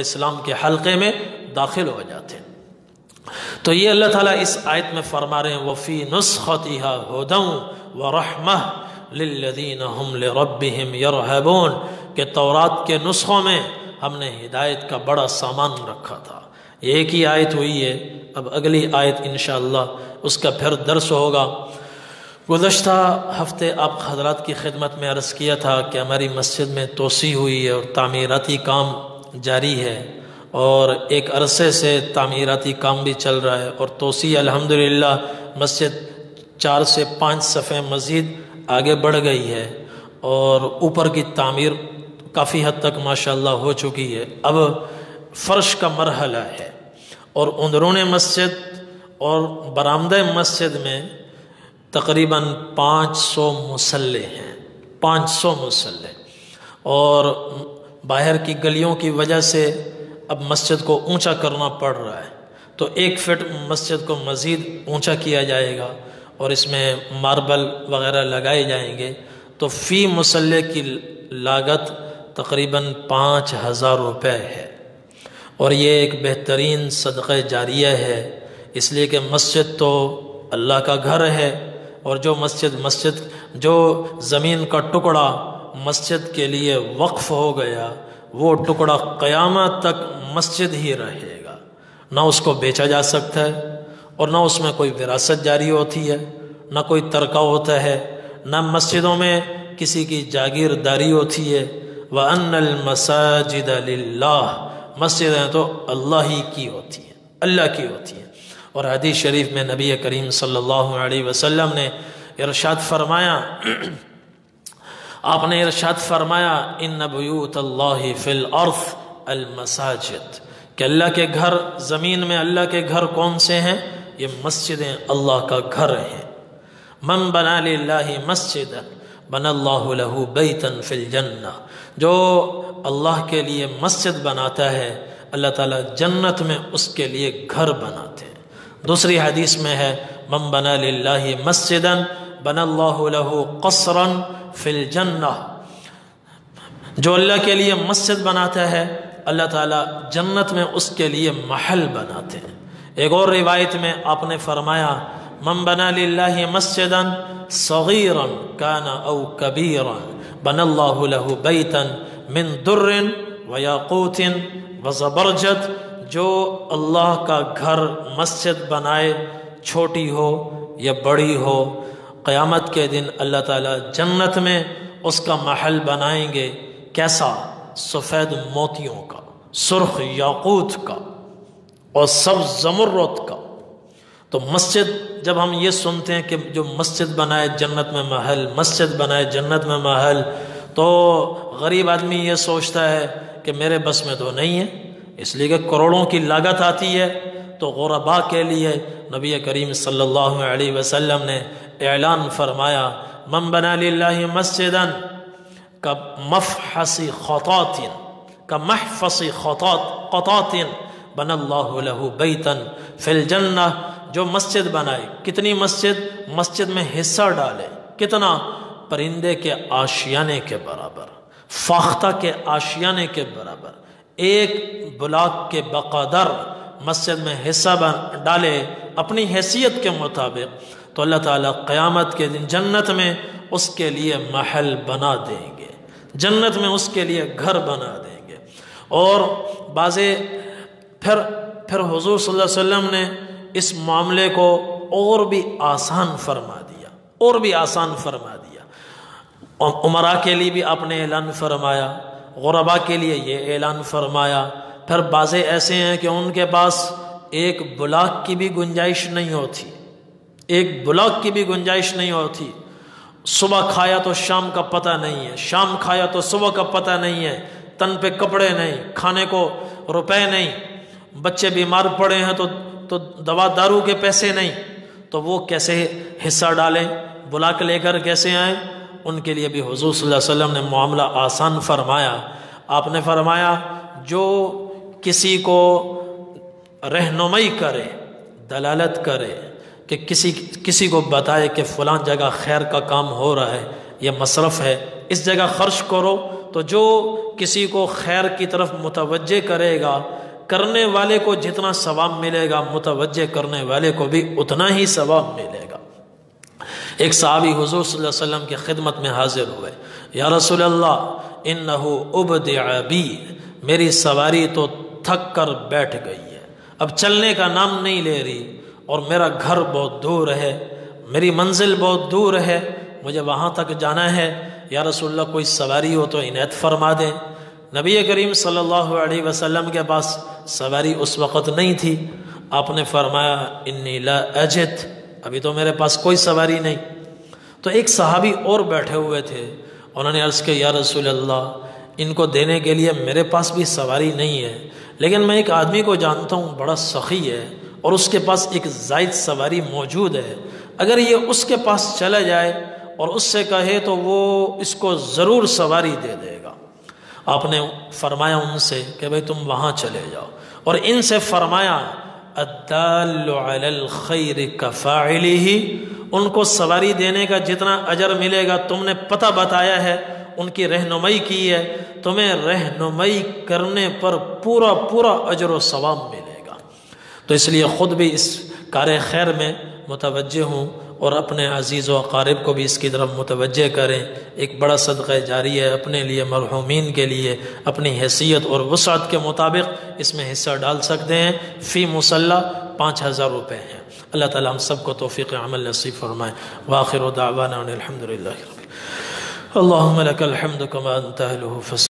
اسلام کے حلقے میں داخل ہو جاتے ہیں۔ تو یہ اللہ تعالیٰ اس آیت میں فرما رہے ہیں وَفِي نُسْخَتِهَا هُدًى وَرَحْمَةٌ لِلَّذِينَ هُمْ لِرَبِّهِمْ يَرْهَبُونَ کہ تورات کے نسخوں میں ہم نے ہدایت کا بڑا سامان رکھا تھا۔ یہ ایک ہی آیت ہوئی ہے، اب اگلی آیت انشاءاللہ اس کا پھر درس ہوگا۔ گزشتہ ہفتے آپ حضرات کی خدمت میں عرض کیا تھا کہ ہماری مسجد میں توسیع ہوئی ہے اور تعمیراتی کام جاری ہے، اور ایک عرصے سے تعمیراتی کام بھی چل رہا ہے، اور توسیع الحمدللہ مسجد 4 سے 5 صفحے مزید آگے بڑھ گئی ہے، اور اوپر کی تعمیر کافی حد تک ماشاءاللہ ہو چکی ہے۔ اب فرش کا مرحلہ ہے، اور اندرون مسجد اور برآمدہ مسجد میں تقریباً 500 مصلے ہیں، 500 مصلے، اور باہر کی گلیوں کی وجہ سے اب مسجد کو اونچا کرنا پڑ رہا ہے، تو 1 فٹ مسجد کو مزید اونچا کیا جائے گا، اور اس میں ماربل وغیرہ لگائے جائیں گے، تو فی مصلے کی لاگت تقریباً 5000 روپے ہے، اور یہ ایک بہترین صدقہ جاریہ ہے، اس لیے کہ مسجد تو اللہ کا گھر ہے، اور جو زمین کا ٹکڑا مسجد کے لیے وقف ہو گیا، وہ ٹکڑا قیامت تک مسجد ہی رہے گا، نہ اس کو بیچا جا سکتا ہے، اور نہ اس میں کوئی وراثت جاری ہوتی ہے، نہ کوئی ترکہ ہوتا ہے، نہ مسجدوں میں کسی کی جاگیرداری ہوتی ہے۔ وَأَنَّ الْمَسَاجِدَ لِلَّهِ مسجدیں تو اللہ ہی کی ہوتی ہیں، اللہ کی ہوتی ہیں۔ اور حدیث شریف میں نبی کریم صلی اللہ علیہ وسلم نے ارشاد فرمایا، آپ نے ارشاد فرمایا ان بیوت اللہ فی الارض المساجد، کہ اللہ کے گھر زمین میں، اللہ کے گھر کون سے ہیں؟ یہ مسجدیں اللہ کا گھر ہیں۔ من بنا للہ مسجدا بنا اللہ لہ بیتا فی الجنہ، جو اللہ کے لیے مسجد بناتا ہے اللہ تعالیٰ جنت میں اس کے لیے گھر بناتے ہیں۔ دوسری حدیث میں ہے من بنا للہ مسجدا بنا اللہ لہ قصرا فی الجنہ، جو اللہ کے لیے مسجد بناتا ہے اللہ تعالیٰ جنت میں اس کے لیے محل بناتے ہیں۔ ایک اور روایت میں آپ نے فرمایا من بنا للہ مسجدا صغیرا کان او کبیرا بنا اللہ لہ بیتا من در ویاقوت وزبرجد، جو اللہ کا گھر مسجد بنائے، چھوٹی ہو یا بڑی ہو، قیامت کے دن اللہ تعالیٰ جنت میں اس کا محل بنائیں گے۔ کیسا؟ سفید موتیوں کا، سرخ یاقوت کا، اور سبز زمرد کا۔ تو مسجد جب ہم یہ سنتے ہیں کہ جو مسجد بنائے جنت میں محل، مسجد بنائے جنت میں محل، تو غریب آدمی یہ سوچتا ہے کہ میرے بس میں تو نہیں ہے، اس لیے کہ کروڑوں کی لاگت آتی ہے۔ تو غرباء کے لیے نبی کریم صلی اللہ علیہ وسلم نے اعلان فرمایا من بنا للہ مسجدا کمفحص خطاط بنا اللہ لہ بیتا فی الجنہ، جو مسجد بنائے، کتنی مسجد میں حصہ ڈالے، کتنا؟ پرندے کے آشیانے کے برابر، فاختہ کے آشیانے کے برابر، 1 بلاک کے بقدر مسجد میں حصہ ڈالے اپنی حیثیت کے مطابق، تو اللہ تعالیٰ قیامت کے دن جنت میں اس کے لیے محل بنا دیں گے، جنت میں اس کے لیے گھر بنا دیں گے۔ اور پھر حضور صلی اللہ علیہ وسلم نے اس معاملے کو اور بھی آسان فرما دیا، عمراء کے لیے بھی آپ نے اعلان فرمایا، غرباء کے لیے یہ اعلان فرمایا۔ پھر بعضے ایسے ہیں کہ ان کے پاس 1 بلاک کی بھی گنجائش نہیں ہوتی، 1 بلاک کی بھی گنجائش نہیں ہوتی، صبح کھایا تو شام کا پتہ نہیں ہے، شام کھایا تو صبح کا پتہ نہیں ہے، تن پہ کپڑے نہیں، کھانے کو روپے نہیں، بچے بیمار پڑے ہیں تو دوا دارو کے پیسے نہیں، تو وہ کیسے حصہ ڈالیں، بلاک لے کر کیسے آئیں؟ ان کے لیے بھی حضور صلی اللہ علیہ وسلم نے معاملہ آسان فرمایا۔ آپ نے فرمایا جو کسی کو رہنمائی کرے، دلالت کرے، کہ کسی کو بتائے کہ فلاں جگہ خیر کا کام ہو رہا ہے، یہ مصرف ہے، اس جگہ خرچ کرو، تو جو کسی کو خیر کی طرف متوجہ کرے گا، کرنے والے کو جتنا ثواب ملے گا متوجہ کرنے والے کو بھی اتنا ہی ثواب ملے گا۔ ایک صحابی حضور صلی اللہ علیہ وسلم کی خدمت میں حاضر ہوئے، یا رسول اللہ انہو ابدع بی، میری سواری تو تھک کر بیٹھ گئی ہے، اب چلنے کا نام نہیں لے رہی، اور میرا گھر بہت دور ہے، میری منزل بہت دور ہے، مجھے وہاں تک جانا ہے، یا رسول اللہ کوئی سواری ہو تو عنایت فرما دیں۔ نبی کریم صلی اللہ علیہ وسلم کے پاس سواری اس وقت نہیں تھی، آپ نے فرمایا انی لا اجد، ابھی تو میرے پاس کوئی سواری نہیں۔ تو ایک صحابی اور بیٹھے ہوئے تھے، انہوں نے عرض کیا یا رسول اللہ ان کو دینے کے لیے میرے پاس بھی سواری نہیں ہے، لیکن میں ایک آدمی کو جانتا ہوں بڑا سخی ہے اور اس کے پاس ایک زائد سواری موجود ہے، اگر یہ اس کے پاس چلا جائے اور اس سے کہے تو وہ اس کو ضرور سواری دے دے گا۔ آپ نے فرمایا ان سے کہ بھئی تم وہاں چلے جاؤ، اور ان سے فرمایا الدال علی الخیر کفاعلہ، ان کو سواری دینے کا جتنا اجر ملے گا تم نے پتہ بتایا ہے، ان کی رہنمائی کی ہے، تمہیں رہنمائی کرنے پر پورا پورا اجر و ثواب ملے گا۔ تو اس لیے خود بھی اس کار خیر میں متوجہ ہوں اور اپنے عزیز و اقارب کو بھی اس کی طرف متوجہ کریں۔ ایک بڑا صدقہ جاری ہے اپنے لیے، مرحومین کے لیے، اپنی حیثیت اور وسعت کے مطابق اس میں حصہ ڈال سکتے ہیں۔ فی مصلی 5000 روپے ہیں۔ اللہ تعالیٰ ہم سب کو توفیق عمل نصیب فرمائے۔ وآخر دعوانا ان الحمد للہ رب اللہم لک الحمد کما انت اہلہ